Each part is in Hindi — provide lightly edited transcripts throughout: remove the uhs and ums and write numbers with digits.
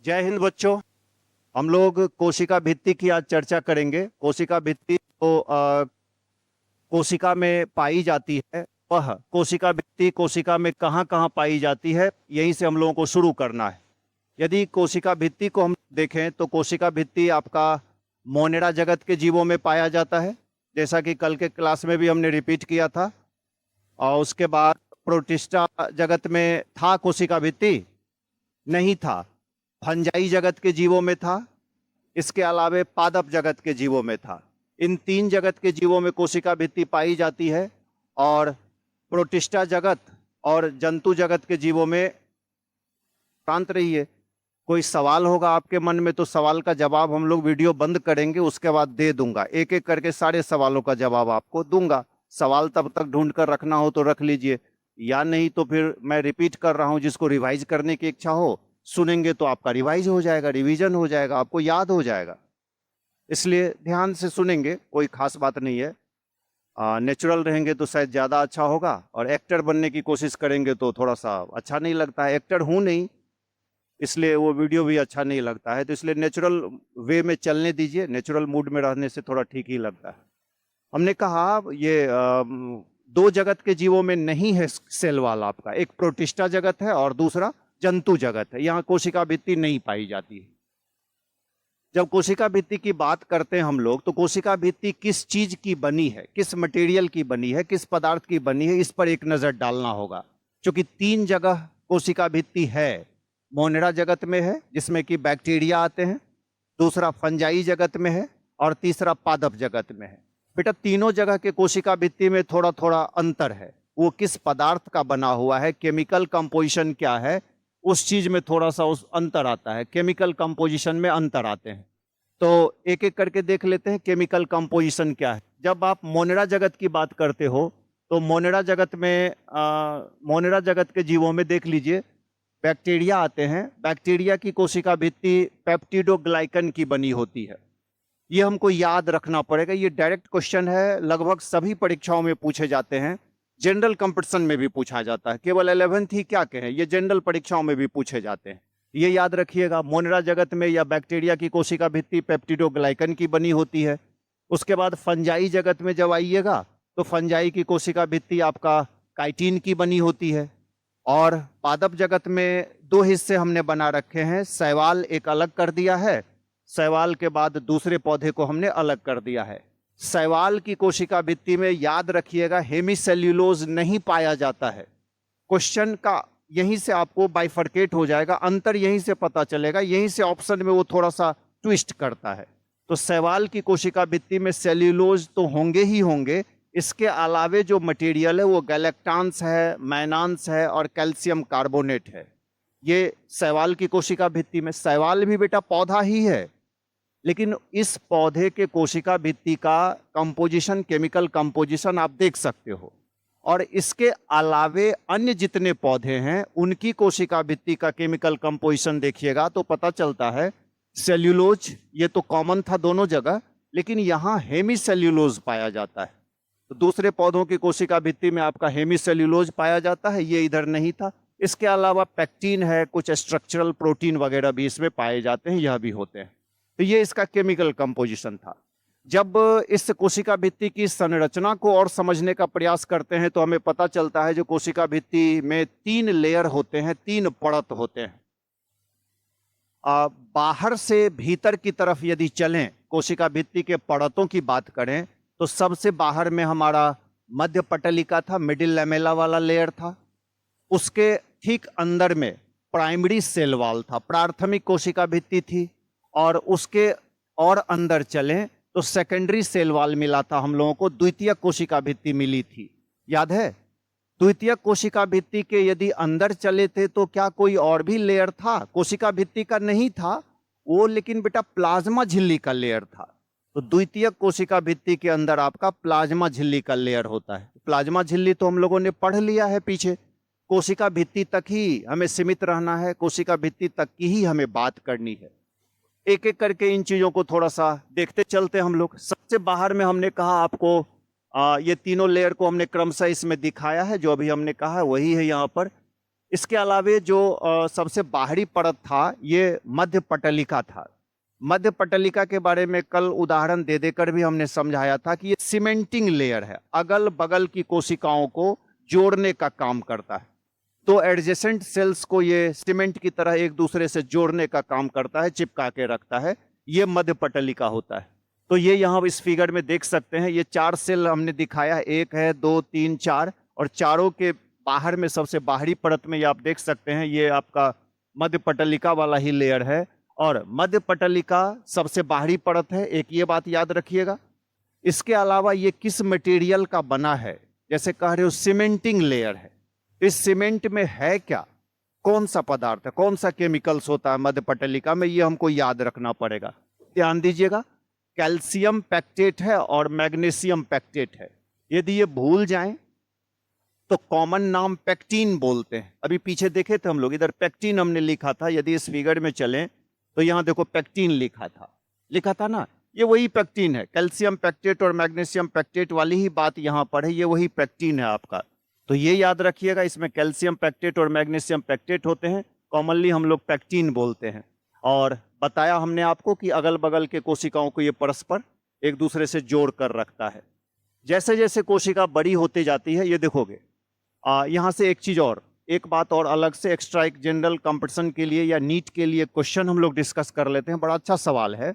जय हिंद बच्चों। हम लोग कोशिका भित्ति की आज चर्चा करेंगे। कोशिका भित्ति तो कोशिका में पाई जाती है। वह कोशिका भित्ति कोशिका में कहाँ कहाँ पाई जाती है, यहीं से हम लोगों को शुरू करना है। यदि कोशिका भित्ति को हम देखें तो कोशिका भित्ति आपका मोनेरा जगत के जीवों में पाया जाता है, जैसा कि कल के क्लास में भी हमने रिपीट किया था। और उसके बाद प्रोटिस्टा जगत में था कोशिका भित्ति? नहीं था। फंजाई जगत के जीवों में था। इसके अलावे पादप जगत के जीवों में था। इन तीन जगत के जीवों में कोशिका भित्ति पाई जाती है। और प्रोटिस्टा जगत और जंतु जगत के जीवों में शांत रहिए। कोई सवाल होगा आपके मन में तो सवाल का जवाब हम लोग वीडियो बंद करेंगे, उसके बाद दे दूंगा। एक एक करके सारे सवालों का जवाब आपको दूंगा। सवाल तब तक ढूंढ कर रखना हो तो रख लीजिए, या नहीं तो फिर मैं रिपीट कर रहा हूं। जिसको रिवाइज करने की इच्छा हो सुनेंगे तो आपका रिवाइज हो जाएगा, रिवीजन हो जाएगा, आपको याद हो जाएगा। इसलिए ध्यान से सुनेंगे, कोई खास बात नहीं है। नेचुरल रहेंगे तो शायद ज़्यादा अच्छा होगा, और एक्टर बनने की कोशिश करेंगे तो थोड़ा सा अच्छा नहीं लगता है। एक्टर हूँ नहीं, इसलिए वो वीडियो भी अच्छा नहीं लगता है। तो इसलिए नेचुरल वे में चलने दीजिए। नेचुरल मूड में रहने से थोड़ा ठीक ही लगता है। हमने कहा ये दो जगत के जीवों में नहीं है सेल वाल आपका। एक प्रोटिस्टा जगत है और दूसरा जंतु जगत है। यहाँ कोशिका भित्ति नहीं पाई जाती है। जब कोशिका भित्ति की बात करते हैं हम लोग, तो कोशिका भित्ति किस चीज की बनी है, किस मटेरियल की बनी है, किस पदार्थ की बनी है, इस पर एक नजर डालना होगा। क्योंकि तीन जगह कोशिका भित्ति है। मोनेरा जगत में है जिसमें कि बैक्टीरिया आते हैं, दूसरा फंजाई जगत में है, और तीसरा पादप जगत में है। बेटा तीनों जगह के कोशिका भित्ति में थोड़ा थोड़ा अंतर है। वो किस पदार्थ का बना हुआ है, केमिकल कंपोजिशन क्या है, उस चीज में थोड़ा सा उस अंतर आता है। केमिकल कंपोजिशन में अंतर आते हैं। तो एक एक करके देख लेते हैं केमिकल कंपोजिशन क्या है। जब आप मोनेरा जगत की बात करते हो तो मोनेरा जगत में मोनेरा जगत के जीवों में देख लीजिए बैक्टीरिया आते हैं। बैक्टीरिया की कोशिका भित्ति पेप्टिडोग्लाइकन की बनी होती है। ये हमको याद रखना पड़ेगा। ये डायरेक्ट क्वेश्चन है, लगभग सभी परीक्षाओं में पूछे जाते हैं। जनरल कंपटीशन में भी पूछा जाता है। केवल 11th ही क्या कहें, ये जनरल परीक्षाओं में भी पूछे जाते हैं। ये याद रखिएगा। मोनेरा जगत में या बैक्टीरिया की कोशिका भित्ति पेप्टिडोग्लाइकन की बनी होती है। उसके बाद फंजाई जगत में जब आइएगा तो फंजाई की कोशिका भित्ति आपका काइटिन की बनी होती है। और पादप जगत में दो हिस्से हमने बना रखे हैं। शैवाल एक अलग कर दिया है, शैवाल के बाद दूसरे पौधे को हमने अलग कर दिया है। शैवाल की कोशिका भित्ति में याद रखिएगा हेमीसेल्यूलोज नहीं पाया जाता है। क्वेश्चन का यहीं से आपको बाइफर्केट हो जाएगा, अंतर यहीं से पता चलेगा। यहीं से ऑप्शन में वो थोड़ा सा ट्विस्ट करता है। तो शैवाल की कोशिका भित्ति में सेल्यूलोज तो होंगे ही होंगे, इसके अलावे जो मटेरियल है वो गैलेक्टांस है, मैनांस है और कैल्शियम कार्बोनेट है। ये शैवाल की कोशिका भित्ति में। शैवाल भी बेटा पौधा ही है, लेकिन इस पौधे के कोशिका भित्ति का कंपोजिशन, केमिकल कंपोजिशन आप देख सकते हो। और इसके अलावे अन्य जितने पौधे हैं उनकी कोशिका भित्ति का केमिकल कंपोजिशन देखिएगा तो पता चलता है सेल्यूलोज ये तो कॉमन था दोनों जगह, लेकिन यहाँ हेमीसेल्यूलोज पाया जाता है। तो दूसरे पौधों की कोशिका भित्ति में आपका हेमीसेल्यूलोज पाया जाता है, ये इधर नहीं था। इसके अलावा पैक्टिन है, कुछ स्ट्रक्चरल प्रोटीन वगैरह भी इसमें पाए जाते हैं, यह भी होते हैं। तो ये इसका केमिकल कंपोजिशन था। जब इस कोशिका भित्ति की संरचना को और समझने का प्रयास करते हैं तो हमें पता चलता है जो कोशिका भित्ति में तीन लेयर होते हैं, तीन परत होते हैं। बाहर से भीतर की तरफ यदि चलें, कोशिका भित्ति के परतों की बात करें तो सबसे बाहर में हमारा मध्य पटलिका था, मिडिल लैमेला वाला लेयर था। उसके ठीक अंदर में प्राइमरी सेल वॉल था, प्राथमिक कोशिका भित्ति थी। और उसके और अंदर चलें तो सेकेंडरी सेल वॉल मिला था हम लोगों को, द्वितीय कोशिका भित्ति मिली थी। याद है? द्वितीय कोशिका भित्ति के यदि अंदर चले थे तो क्या कोई और भी लेयर था? कोशिका भित्ति का नहीं था वो, लेकिन बेटा प्लाज्मा झिल्ली का लेयर था। तो द्वितीय कोशिका भित्ति के अंदर आपका प्लाज्मा झिल्ली का लेयर होता है। प्लाज्मा झिल्ली तो हम लोगों ने पढ़ लिया है पीछे। कोशिका भित्ति तक ही हमें सीमित रहना है, कोशिका भित्ति तक की ही हमें बात करनी है। एक एक करके इन चीजों को थोड़ा सा देखते चलते हम लोग। सबसे बाहर में हमने कहा आपको ये तीनों लेयर को हमने क्रमशः इसमें दिखाया है, जो अभी हमने कहा है वही है यहाँ पर। इसके अलावे जो सबसे बाहरी परत था ये मध्य पटलिका था। मध्य पटलिका के बारे में कल उदाहरण दे देकर भी हमने समझाया था कि ये सीमेंटिंग लेयर है, अगल बगल की कोशिकाओं को जोड़ने का काम करता है। तो एडजेसेंट सेल्स को ये सीमेंट की तरह एक दूसरे से जोड़ने का काम करता है, चिपका के रखता है, ये मध्य पटलिका होता है। तो ये यहाँ इस फिगर में देख सकते हैं, ये 4 सेल हमने दिखाया, 1 है, 2, 3, 4, और चारों के बाहर में सबसे बाहरी परत में ये आप देख सकते हैं, ये आपका मध्य पटलिका वाला ही लेयर है। और मध्य पटलिका सबसे बाहरी परत है, एक ये बात याद रखिएगा। इसके अलावा ये किस मटेरियल का बना है, जैसे कह रहे हो सीमेंटिंग लेयर है, इस सीमेंट में है क्या, कौन सा पदार्थ है, कौन सा केमिकल्स होता है मध्य पटलिका में, ये हमको याद रखना पड़ेगा। ध्यान दीजिएगा, कैल्शियम पैक्टेट है और मैग्नीशियम पैक्टेट है। यदि ये भूल जाएं तो कॉमन नाम पेक्टिन बोलते हैं। अभी पीछे देखे थे हम लोग, इधर पेक्टिन हमने लिखा था, यदि इस फिगर में चलें तो यहां देखो पेक्टिन लिखा था ना, ये वही पेक्टिन है। कैल्शियम पैक्टेट और मैग्नीशियम पैक्टेट वाली ही बात यहां पर है, ये वही पेक्टिन है आपका। तो ये याद रखिएगा, इसमें कैल्शियम पैक्टेट और मैग्नीशियम पैक्टेट होते हैं, कॉमनली हम लोग पेक्टिन बोलते हैं। और बताया हमने आपको कि अगल बगल के कोशिकाओं को ये परस्पर एक दूसरे से जोड़ कर रखता है। जैसे जैसे कोशिका बड़ी होती जाती है, ये देखोगे यहाँ से एक चीज और, एक बात और अलग से एक्स्ट्रा, एक जनरल कंपटीशन के लिए या नीट के लिए क्वेश्चन हम लोग डिस्कस कर लेते हैं, बड़ा अच्छा सवाल है।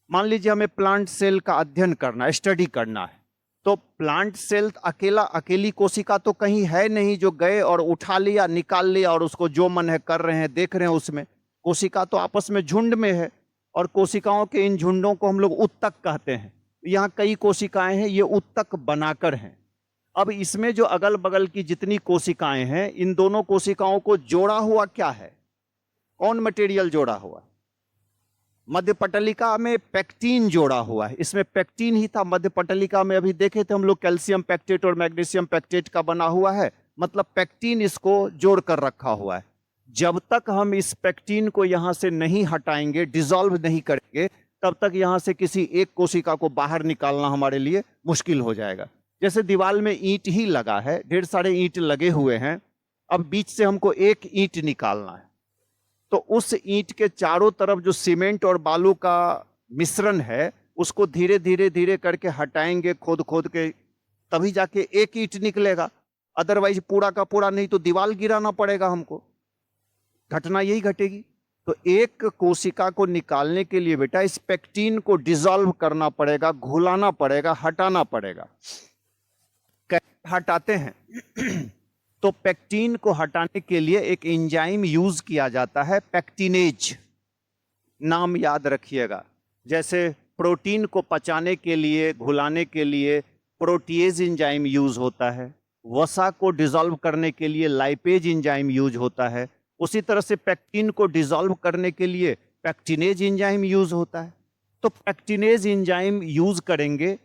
मान लीजिए हमें प्लांट सेल का अध्ययन करना है, स्टडी करना है, तो प्लांट सेल अकेली कोशिका तो कहीं है नहीं जो गए और उठा लिया, निकाल लिया और उसको जो मन है कर रहे हैं, देख रहे हैं उसमें। कोशिका तो आपस में झुंड में है, और कोशिकाओं के इन झुंडों को हम लोग उत्तक कहते हैं। यहाँ कई कोशिकाएं हैं, ये उत्तक बनाकर हैं। अब इसमें जो अगल बगल की जितनी कोशिकाएं हैं, इन दोनों कोशिकाओं को जोड़ा हुआ क्या है, कौन मटेरियल जोड़ा हुआ है? मध्य पटलिका में पेक्टिन जोड़ा हुआ है, इसमें पेक्टिन ही था। मध्य पटलिका में अभी देखे थे हम लोग, कैल्शियम पैक्टेट और मैग्नीशियम पैक्टेट का बना हुआ है, मतलब पेक्टिन इसको जोड़ कर रखा हुआ है। जब तक हम इस पेक्टिन को यहां से नहीं हटाएंगे, डिसॉल्व नहीं करेंगे, तब तक यहां से किसी एक कोशिका को बाहर निकालना हमारे लिए मुश्किल हो जाएगा। जैसे दीवार में ईंट ही लगा है, ढेर सारे ईंट लगे हुए हैं, अब बीच से हमको एक ईंट निकालना है, तो उस ईंट के चारों तरफ जो सीमेंट और बालू का मिश्रण है, उसको धीरे धीरे धीरे करके हटाएंगे, खोद खोद के, तभी जाके एक ईंट निकलेगा। अदरवाइज पूरा का पूरा नहीं तो दीवार गिराना पड़ेगा हमको, घटना यही घटेगी। तो एक कोशिका को निकालने के लिए बेटा इस पेक्टिन को डिसॉल्व करना पड़ेगा, घुलाना पड़ेगा, हटाना पड़ेगा। हटाते हैं तो पेक्टिन को हटाने के लिए एक एंजाइम यूज किया जाता है, पेक्टिनेज, नाम याद रखिएगा। जैसे प्रोटीन को पचाने के लिए, घुलाने के लिए प्रोटीएज एंजाइम यूज होता है, वसा को डिसॉल्व करने के लिए लाइपेज एंजाइम यूज होता है, उसी तरह से पेक्टिन को डिसॉल्व करने के लिए पेक्टिनेज एंजाइम यूज होता है। तो पेक्टिनेज एंजाइम यूज करेंगे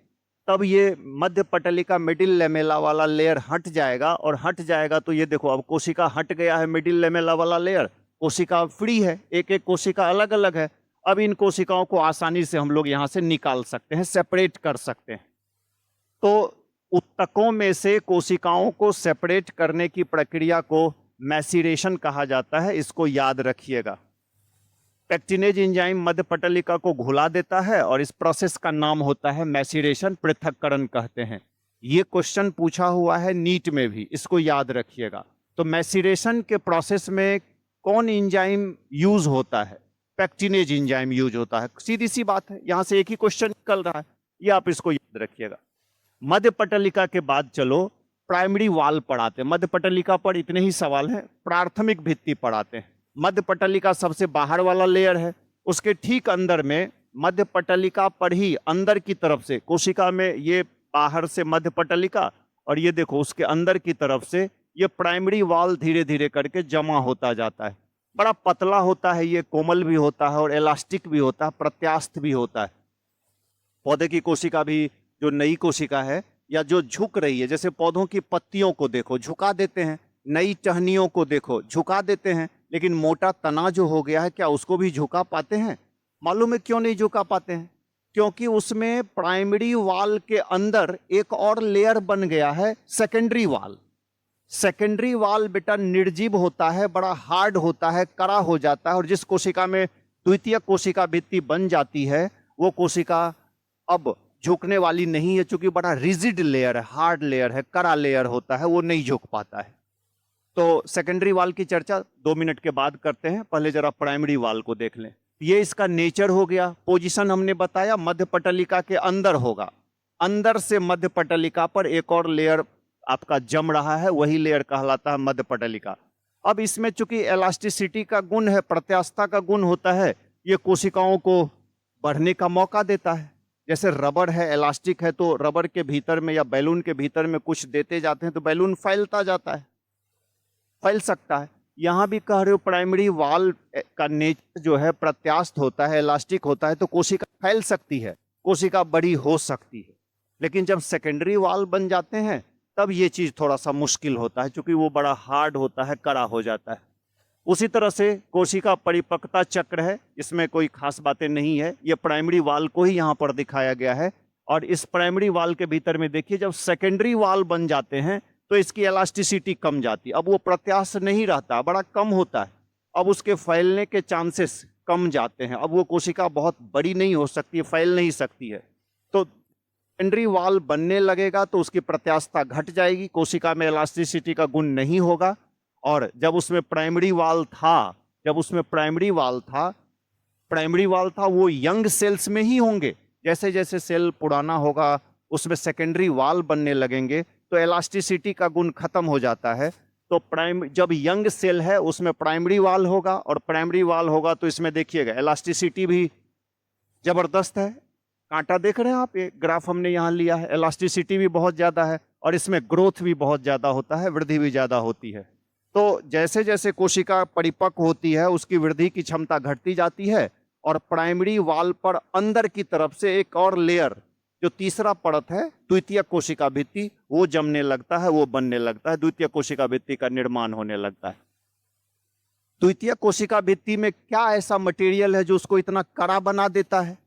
तब ये मध्य पटलिका मिडिल लेमेला वाला लेयर हट जाएगा, और हट जाएगा तो ये देखो अब कोशिका हट गया है, मिडिल लेमेला वाला लेयर, कोशिका फ्री है, एक एक कोशिका अलग अलग है। अब इन कोशिकाओं को आसानी से हम लोग यहाँ से निकाल सकते हैं, सेपरेट कर सकते हैं। तो उत्तकों में से कोशिकाओं को सेपरेट करने की प्रक्रिया को मैसीरेशन कहा जाता है, इसको याद रखिएगा। पेक्टिनेज एंजाइम मध्य पटलिका को घुला देता है और इस प्रोसेस का नाम होता है मैसीरेशन, पृथक्करण कहते हैं। ये क्वेश्चन पूछा हुआ है नीट में भी, इसको याद रखिएगा। तो मैसीरेशन के प्रोसेस में कौन एंजाइम यूज होता है? पेक्टिनेज एंजाइम यूज होता है, सीधी सी बात है, यहां से एक ही क्वेश्चन निकल रहा है, ये आप इसको याद रखिएगा। मध्य पटलिका के बाद चलो प्राइमरी वाल पढ़ाते हैं। मध्य पटलिका पर इतने ही सवाल हैं, प्राथमिक भित्ति पढ़ाते हैं। मध्य पटलिका सबसे बाहर वाला लेयर है, उसके ठीक अंदर में मध्य पटलिका पर ही अंदर की तरफ से कोशिका में, ये बाहर से मध्य पटलिका, और ये देखो उसके अंदर की तरफ से ये प्राइमरी वाल धीरे धीरे करके जमा होता जाता है। बड़ा पतला होता है, ये कोमल भी होता है और इलास्टिक भी होता है, प्रत्यास्थ भी होता है। पौधे की कोशिका भी जो नई कोशिका है या जो झुक रही है, जैसे पौधों की पत्तियों को देखो झुका देते हैं, नई टहनियों को देखो झुका देते हैं, लेकिन मोटा तना जो हो गया है क्या उसको भी झुका पाते हैं? मालूम है क्यों नहीं झुका पाते हैं? क्योंकि उसमें प्राइमरी वाल के अंदर एक और लेयर बन गया है, सेकेंडरी वाल। सेकेंडरी वाल बेटा निर्जीव होता है, बड़ा हार्ड होता है, कड़ा हो जाता है, और जिस कोशिका में द्वितीय कोशिका भित्ति बन जाती है वो कोशिका अब झुकने वाली नहीं है, क्योंकि बड़ा रिजिड लेयर है, हार्ड लेयर है, कड़ा लेयर होता है, वो नहीं झुक पाता है। तो सेकेंडरी वाल की चर्चा 2 मिनट के बाद करते हैं, पहले जरा प्राइमरी वाल को देख लें। ये इसका नेचर हो गया। पोजीशन हमने बताया मध्य पटलिका के अंदर होगा, अंदर से मध्य पटलिका पर एक और लेयर आपका जम रहा है, वही लेयर कहलाता है मध्य पटलिका। अब इसमें चूंकि इलास्टिसिटी का गुण है, प्रत्यास्थता का गुण होता है, ये कोशिकाओं को बढ़ने का मौका देता है। जैसे रबर है, इलास्टिक है, तो रबर के भीतर में या बैलून के भीतर में कुछ देते जाते हैं तो बैलून फैलता जाता है, फैल सकता है। यहां भी कह रहे हो प्राइमरी वाल का नेचर जो है प्रत्यास्थ होता है, इलास्टिक होता है, तो कोशिका फैल सकती है, कोशिका बड़ी हो सकती है। लेकिन जब सेकेंडरी वाल बन जाते हैं तब ये चीज थोड़ा सा मुश्किल होता है, क्योंकि वो बड़ा हार्ड होता है, कड़ा हो जाता है। उसी तरह से कोशिका परिपक्वता चक्र है, इसमें कोई खास बातें नहीं है, ये प्राइमरी वाल को ही यहाँ पर दिखाया गया है। और इस प्राइमरी वाल के भीतर में देखिए जब सेकेंडरी वाल बन जाते हैं तो इसकी इलास्टिसिटी कम जाती है, अब वो प्रत्यास्थ नहीं रहता, बड़ा कम होता है, अब उसके फैलने के चांसेस कम जाते हैं, अब वो कोशिका बहुत बड़ी नहीं हो सकती, फैल नहीं सकती है। तो सेकेंडरी वाल बनने लगेगा तो उसकी प्रत्यास्थता घट जाएगी, कोशिका में इलास्टिसिटी का गुण नहीं होगा। और जब उसमें प्राइमरी वाल था, प्राइमरी वाल था वो यंग सेल्स में ही होंगे। जैसे जैसे सेल पुराना होगा उसमें सेकेंडरी वाल बनने लगेंगे तो इलास्टिसिटी का गुण खत्म हो जाता है। तो जब यंग सेल है उसमें प्राइमरी वाल होगा, और प्राइमरी वाल होगा तो इसमें देखिएगा इलास्टिसिटी भी जबरदस्त है। कांटा देख रहे हैं आप, ये ग्राफ हमने यहाँ लिया है, इलास्टिसिटी भी बहुत ज़्यादा है और इसमें ग्रोथ भी बहुत ज़्यादा होता है, वृद्धि भी ज़्यादा होती है। तो जैसे जैसे कोशिका परिपक्व होती है उसकी वृद्धि की क्षमता घटती जाती है, और प्राइमरी वाल पर अंदर की तरफ से एक और लेयर, जो तीसरा परत है द्वितीय कोशिका भित्ति, वो जमने लगता है, वो बनने लगता है, द्वितीय कोशिका भित्ति का निर्माण होने लगता है। द्वितीय कोशिका भित्ति में क्या ऐसा मटेरियल है जो उसको इतना कड़ा बना देता है?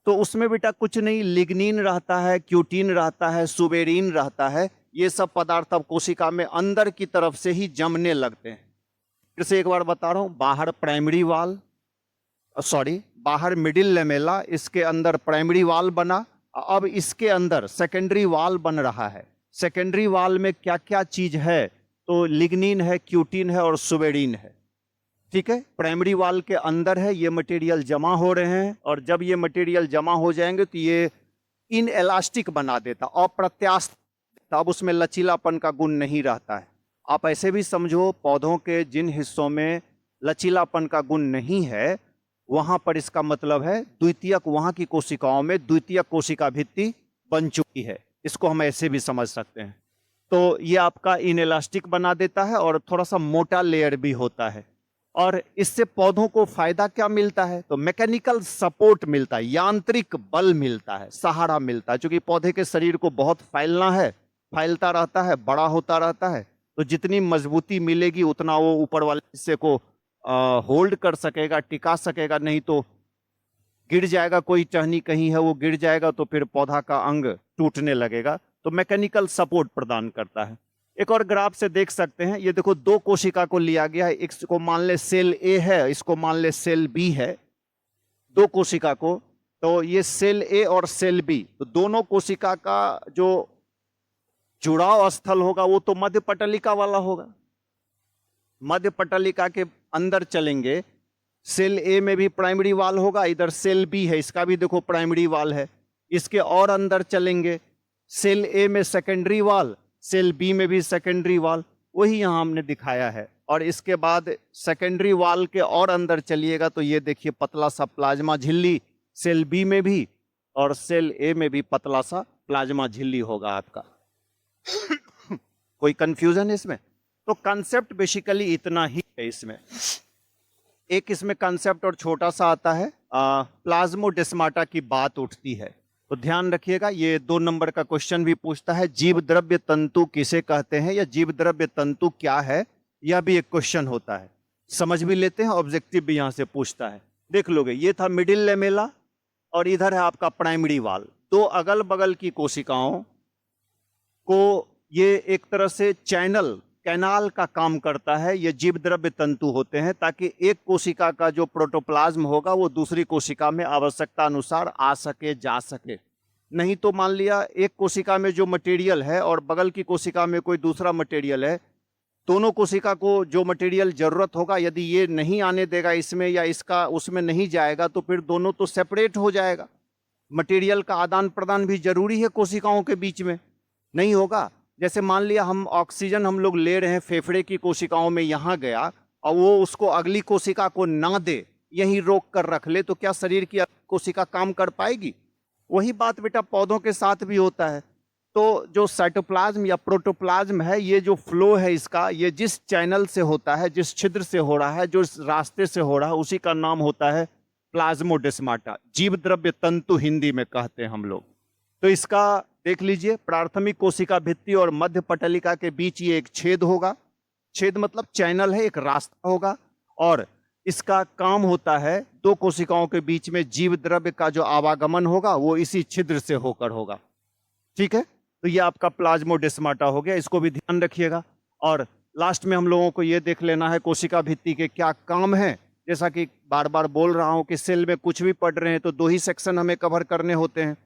तो उसमें बेटा कुछ नहीं, लिग्निन रहता है, क्यूटीन रहता है, सुबेरिन रहता है, ये सब पदार्थ अब कोशिका में अंदर की तरफ से ही जमने लगते हैं। फिर से एक बार बता रहा हूं, बाहर प्राइमरी वाल, बाहर मिडिल लेमेला, इसके अंदर प्राइमरी वाल बना, अब इसके अंदर सेकेंडरी वाल बन रहा है। सेकेंडरी वाल में क्या क्या चीज है? तो लिग्निन है, क्यूटीन है और सुबेरिन है। ठीक है, प्राइमरी वाल के अंदर है, ये मटेरियल जमा हो रहे हैं, और जब ये मटेरियल जमा हो जाएंगे तो ये इनएलास्टिक बना देता, अप्रत्यास्थ, तब उसमें लचीलापन का गुण नहीं रहता है। आप ऐसे भी समझो, पौधों के जिन हिस्सों में लचीलापन का गुण नहीं है वहां पर इसका मतलब है द्वितीयक, वहां की कोशिकाओं में द्वितीयक कोशिका भित्ति बन चुकी है, इसको हम ऐसे भी समझ सकते हैं। तो ये आपका इनएलास्टिक बना देता है और थोड़ा सा मोटा लेयर भी होता है। और इससे पौधों को फायदा क्या मिलता है? तो मैकेनिकल सपोर्ट मिलता है, यांत्रिक बल मिलता है, सहारा मिलता है, क्योंकि पौधे के शरीर को बहुत फैलना है, फैलता रहता है, बड़ा होता रहता है, तो जितनी मजबूती मिलेगी उतना वो ऊपर वाले हिस्से को होल्ड कर सकेगा, टिका सकेगा, नहीं तो गिर जाएगा, कोई टहनी कहीं है वो गिर जाएगा तो फिर पौधा का अंग टूटने लगेगा। तो मैकेनिकल सपोर्ट प्रदान करता है। एक और ग्राफ से देख सकते हैं, ये देखो दो कोशिका को लिया गया है, इसको मान ले सेल ए है, इसको मान ले सेल बी है, दो कोशिका को, तो ये सेल ए और सेल बी, तो दोनों कोशिका का जो जुड़ाव स्थल होगा वो तो मध्य पटलिका वाला होगा। मध्य पटलिका के अंदर चलेंगे, सेल ए में भी प्राइमरी वाल होगा, इधर सेल बी है, इसका भी देखो प्राइमरी वाल है, इसके और अंदर चलेंगे, सेल ए में सेकेंडरी वाल, सेल बी में भी सेकेंडरी वाल, वही यहां हमने दिखाया है। और इसके बाद सेकेंडरी वाल के और अंदर चलिएगा तो ये देखिए पतला सा प्लाज्मा झिल्ली सेल बी में भी, और सेल ए में भी पतला सा प्लाज्मा झिल्ली होगा आपका। कोई कंफ्यूजन है इसमें? तो कंसेप्ट बेसिकली इतना ही है इसमें। एक इसमें कंसेप्ट और छोटा सा आता है, प्लाज्मोडेस्माटा की बात उठती है, तो ध्यान रखिएगा, ये 2 नंबर का क्वेश्चन भी पूछता है, जीव द्रव्य तंतु किसे कहते हैं या जीव द्रव्य तंतु क्या है, यह भी एक क्वेश्चन होता है, समझ भी लेते हैं, ऑब्जेक्टिव भी यहां से पूछता है। देख लोगे, ये था मिडिल लेमेला और इधर है आपका प्राइमरी वाल। दो अगल बगल की कोशिकाओं को ये एक तरह से कैनाल का काम करता है। ये जीव द्रव्य तंतु होते हैं ताकि एक कोशिका का जो प्रोटोप्लाज्म होगा वो दूसरी कोशिका में आवश्यकता अनुसार आ सके, जा सके। नहीं तो मान लिया एक कोशिका में जो मटेरियल है और बगल की कोशिका में कोई दूसरा मटेरियल है, दोनों कोशिका को जो मटेरियल जरूरत होगा यदि ये नहीं आने देगा इसमें या इसका उसमें नहीं जाएगा तो फिर दोनों तो सेपरेट हो जाएगा। मटेरियल का आदान प्रदान भी जरूरी है कोशिकाओं के बीच में, नहीं होगा। जैसे मान लिया हम ऑक्सीजन हम लोग ले रहे हैं, फेफड़े की कोशिकाओं में यहाँ गया और वो उसको अगली कोशिका को ना दे, यहीं रोक कर रख ले, तो क्या शरीर की कोशिका काम कर पाएगी? वही बात बेटा पौधों के साथ भी होता है। तो जो साइटोप्लाज्म या प्रोटोप्लाज्म है, ये जो फ्लो है इसका, ये जिस चैनल से होता है, जिस छिद्र से हो रहा है, जो रास्ते से हो रहा है, उसी का नाम होता है प्लाज्मोडेस्माटा, जीव द्रव्य तंतु हिंदी में कहते हैं हम लोग। तो इसका देख लीजिए, प्राथमिक कोशिका भित्ति और मध्य पटलिका के बीच ये एक छेद होगा। छेद मतलब चैनल है, एक रास्ता होगा, और इसका काम होता है दो कोशिकाओं के बीच में जीव द्रव्य का जो आवागमन होगा वो इसी छिद्र से होकर होगा। ठीक है, तो ये आपका प्लाज्मोडेस्माटा हो गया, इसको भी ध्यान रखिएगा। और लास्ट में हम लोगों को ये देख लेना है कोशिका भित्ति के क्या काम है। जैसा कि बार बार बोल रहा हूं कि सेल में कुछ भी पढ़ रहे हैं तो दो ही सेक्शन हमें कवर करने होते हैं।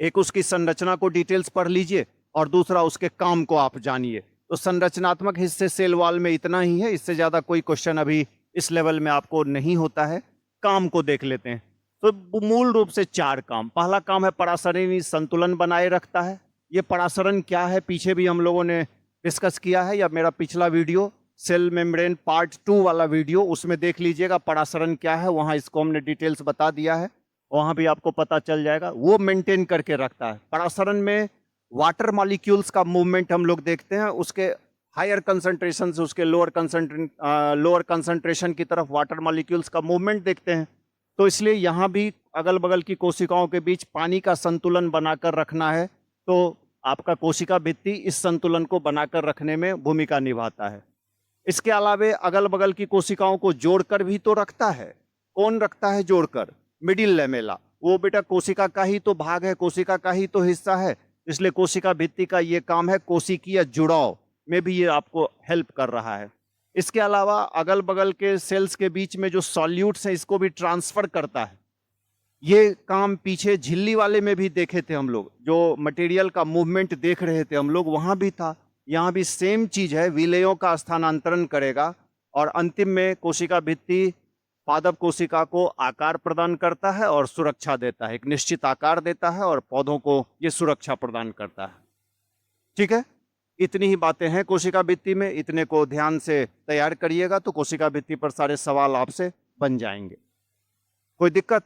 एक उसकी संरचना को डिटेल्स पढ़ लीजिए और दूसरा उसके काम को आप जानिए। तो संरचनात्मक हिस्से सेल वॉल में इतना ही है, इससे ज़्यादा कोई क्वेश्चन अभी इस लेवल में आपको नहीं होता है। काम को देख लेते हैं। तो मूल रूप से 4 काम। पहला काम है परासरणी संतुलन बनाए रखता है। ये परासरण क्या है पीछे भी हम लोगों ने डिस्कस किया है, या मेरा पिछला वीडियो सेल मेम्ब्रेन पार्ट 2 वाला वीडियो, उसमें देख लीजिएगा परासरण क्या है, वहाँ इसको हमने डिटेल्स बता दिया है, वहाँ भी आपको पता चल जाएगा। वो मेंटेन करके रखता है। परासरण में वाटर मॉलिक्यूल्स का मूवमेंट हम लोग देखते हैं, उसके हायर कंसंट्रेशन से उसके लोअर कंसंट्रेशन की तरफ वाटर मॉलिक्यूल्स का मूवमेंट देखते हैं। तो इसलिए यहाँ भी अगल बगल की कोशिकाओं के बीच पानी का संतुलन बनाकर रखना है, तो आपका कोशिका भित्ति इस संतुलन को बनाकर रखने में भूमिका निभाता है। इसके अलावे अगल बगल की कोशिकाओं को जोड़कर भी तो रखता है। कौन रखता है जोड़कर? Middle lamella. वो बेटा कोशिका का ही तो भाग है, कोशिका का ही तो हिस्सा है, इसलिए कोशिका भित्ति का ये काम है कोशिकीय जुड़ाव में भी ये आपको हेल्प कर रहा है। इसके अलावा अगल बगल के सेल्स के बीच में जो सॉल्यूट्स हैं इसको भी ट्रांसफर करता है। ये काम पीछे झिल्ली वाले में भी देखे थे हम लोग, जो मटेरियल का मूवमेंट देख रहे थे हम लोग, वहाँ भी था। यहाँ भी सेम चीज़ है, विलेयों का स्थानांतरण करेगा और अंतिम में कोशिका भित्ति पादप कोशिका को आकार प्रदान करता है और सुरक्षा देता है, एक निश्चित आकार देता है और पौधों को ये सुरक्षा प्रदान करता है। ठीक है, इतनी ही बातें हैं कोशिका भित्ति में, इतने को ध्यान से तैयार करिएगा तो कोशिका भित्ति पर सारे सवाल आपसे बन जाएंगे। कोई दिक्कत?